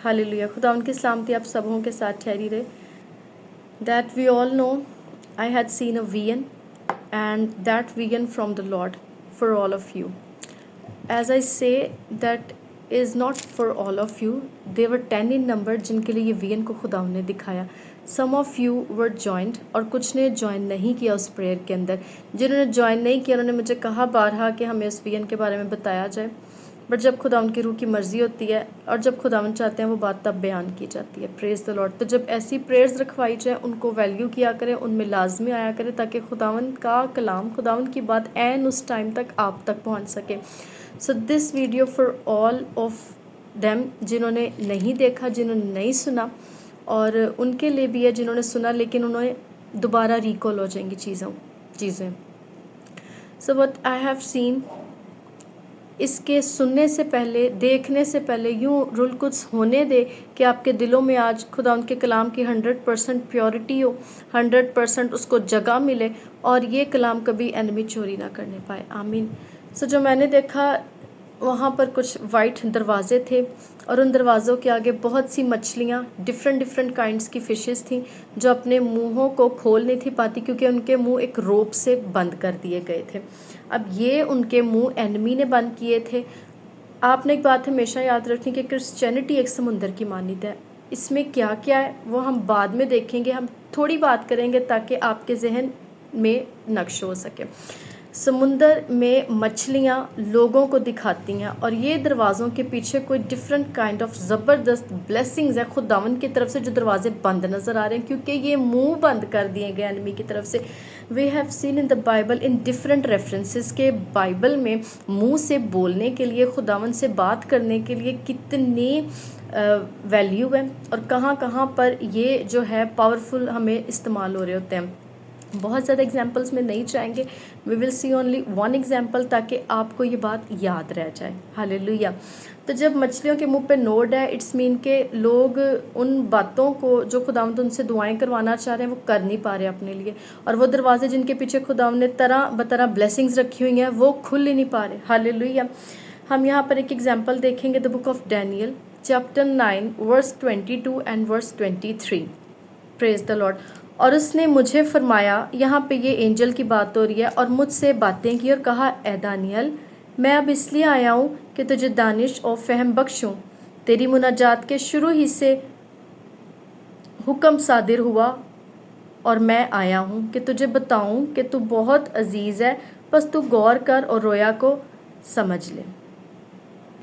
Hallelujah. खुदा उनकी सलामती आप सबों के साथ ठहरी रहे. That we all know, I had seen a vision, and that vision from the Lord for all of you. As I say, that is not for all of you. They were 10 in number जिनके लिए ये vision को खुदा ने दिखाया. Some of you were joined, और कुछ ने ज्वाइन नहीं किया उस प्रेयर के अंदर. जिन्होंने ज्वाइन नहीं किया उन्होंने मुझे कहा बारहा कि हमें उस विजन के बारे में बताया जाए, बट जब खुदा उनकी रूह की मर्ज़ी होती है और जब खुदावन चाहते हैं वो बात तब बयान की जाती है. Praise the Lord. तो जब ऐसी प्रेयर्स रखवाई जाए उनको वैल्यू किया करें, उनमें लाजमी आया करें, ताकि खुदावन का कलाम, खुदावन की बात ऐन उस टाइम तक आप तक पहुंच सके. So this video for all of them, जिन्होंने नहीं देखा, जिन्होंने नहीं सुना, और उनके लिए भी है जिन्होंने सुना लेकिन उन्होंने दोबारा रिकॉल हो जाएंगी चीज़ें. So what I have seen, इसके सुनने से पहले, देखने से पहले यूँ रुल कुछ होने दे कि आपके दिलों में आज खुदा उनके कलाम की 100% प्योरिटी हो, 100% उसको जगह मिले, और ये कलाम कभी एनिमी चोरी ना करने पाए. आमीन. सो जो मैंने देखा वहाँ पर कुछ वाइट दरवाजे थे और उन दरवाज़ों के आगे बहुत सी मछलियाँ, डिफरेंट काइंड्स की फ़िशेस थी जो अपने मुंहों को खोल नहीं थी पाती क्योंकि उनके मुंह एक रोप से बंद कर दिए गए थे. अब ये उनके मुंह एनिमी ने बंद किए थे. आपने एक बात हमेशा याद रखनी कि क्रिश्चियनिटी एक समुंदर की मानित है. इसमें क्या क्या है वो हम बाद में देखेंगे, हम थोड़ी बात करेंगे ताकि आपके जहन में नक्श हो सके. समुंदर में मछलियाँ लोगों को दिखाती हैं और ये दरवाज़ों के पीछे कोई डिफरेंट काइंड ऑफ ज़बरदस्त ब्लेसिंग्स है खुदावन की तरफ से जो दरवाजे बंद नज़र आ रहे हैं क्योंकि ये मुंह बंद कर दिए गए एनिमी की तरफ से. We have seen in the Bible in different references के बाइबल में मुंह से बोलने के लिए, खुदावन से बात करने के लिए कितनी वैल्यू है और कहाँ कहाँ पर ये जो है पावरफुल हमें इस्तेमाल हो रहे होते हैं. बहुत ज़्यादा एग्जांपल्स में नहीं चाहेंगे, we will see only one example ताकि आपको ये बात याद रह जाए. हालेलुया. तो जब मछलियों के मुंह पे नोड है, इट्स मीन के लोग उन बातों को जो खुदावंद उनसे दुआएं करवाना चाह रहे हैं वो कर नहीं पा रहे अपने लिए, और वो दरवाजे जिनके पीछे खुदावंद ने तरह बतरह ब्लेसिंग्स रखी हुई हैं वो खुल ही नहीं पा रहे. हालेलुया. हम यहाँ पर एक एग्जाम्पल देखेंगे, the book of Daniel chapter 9 verse 22 and verse 23. Praise the Lord. और उसने मुझे फरमाया, यहाँ पे ये एंजल की बात हो रही है, और मुझसे बातें की और कहा, ए दानियल, मैं अब इसलिए आया हूँ कि तुझे दानिश और फहम बख्शूँ. तेरी मुनाजात के शुरू ही से हुक्म सादिर हुआ और मैं आया हूँ कि तुझे बताऊँ कि तू बहुत अजीज़ है, बस तू गौर कर और रोया को समझ ले.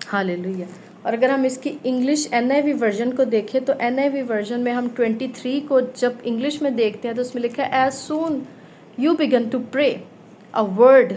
हालेलुया. और अगर हम इसकी इंग्लिश NIV वर्जन को देखें तो NIV वर्जन में हम 23 को जब इंग्लिश में देखते हैं तो उसमें लिखा है, as soon you began to pray a word.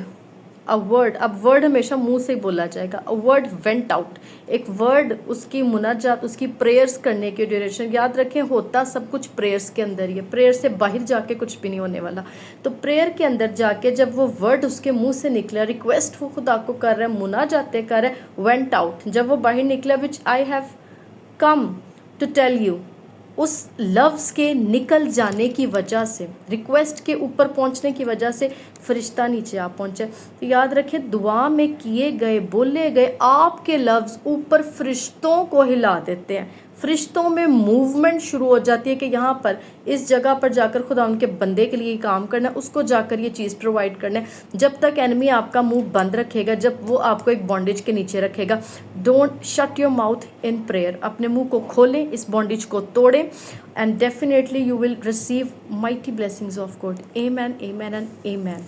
अब वर्ड हमेशा मुंह से बोला जाएगा. अ वर्ड वेंट आउट, एक वर्ड, उसकी मुनाजात, उसकी प्रेयर्स करने की ड्यूरेशन, याद रखें होता सब कुछ प्रेयर्स के अंदर ही है. प्रेयर से बाहर जाके कुछ भी नहीं होने वाला. तो प्रेयर के अंदर जाके जब वो वर्ड उसके मुंह से निकला, रिक्वेस्ट वो खुदा को कर रहा है, मुनाजातें कर रहा है, वेंट आउट, जब वो बाहर निकला, which I have come to tell you, उस लफ्ज़ के निकल जाने की वजह से, रिक्वेस्ट के ऊपर पहुंचने की वजह से फरिश्ता नीचे आ पहुंचा. तो याद रखें, दुआ में किए गए, बोले गए आपके लफ्ज़ ऊपर फरिश्तों को हिला देते हैं. फरिश्तों में मूवमेंट शुरू हो जाती है कि यहाँ पर इस जगह पर जाकर खुदा उनके बंदे के लिए काम करना है, उसको जाकर ये चीज़ प्रोवाइड करना है. जब तक एनिमी आपका मुंह बंद रखेगा, जब वो आपको एक बॉन्डेज के नीचे रखेगा, don't shut your mouth in prayer. अपने मुंह को खोलें, इस बॉन्डेज को तोड़ें, and definitely you will receive mighty blessings of God. Amen, amen and amen.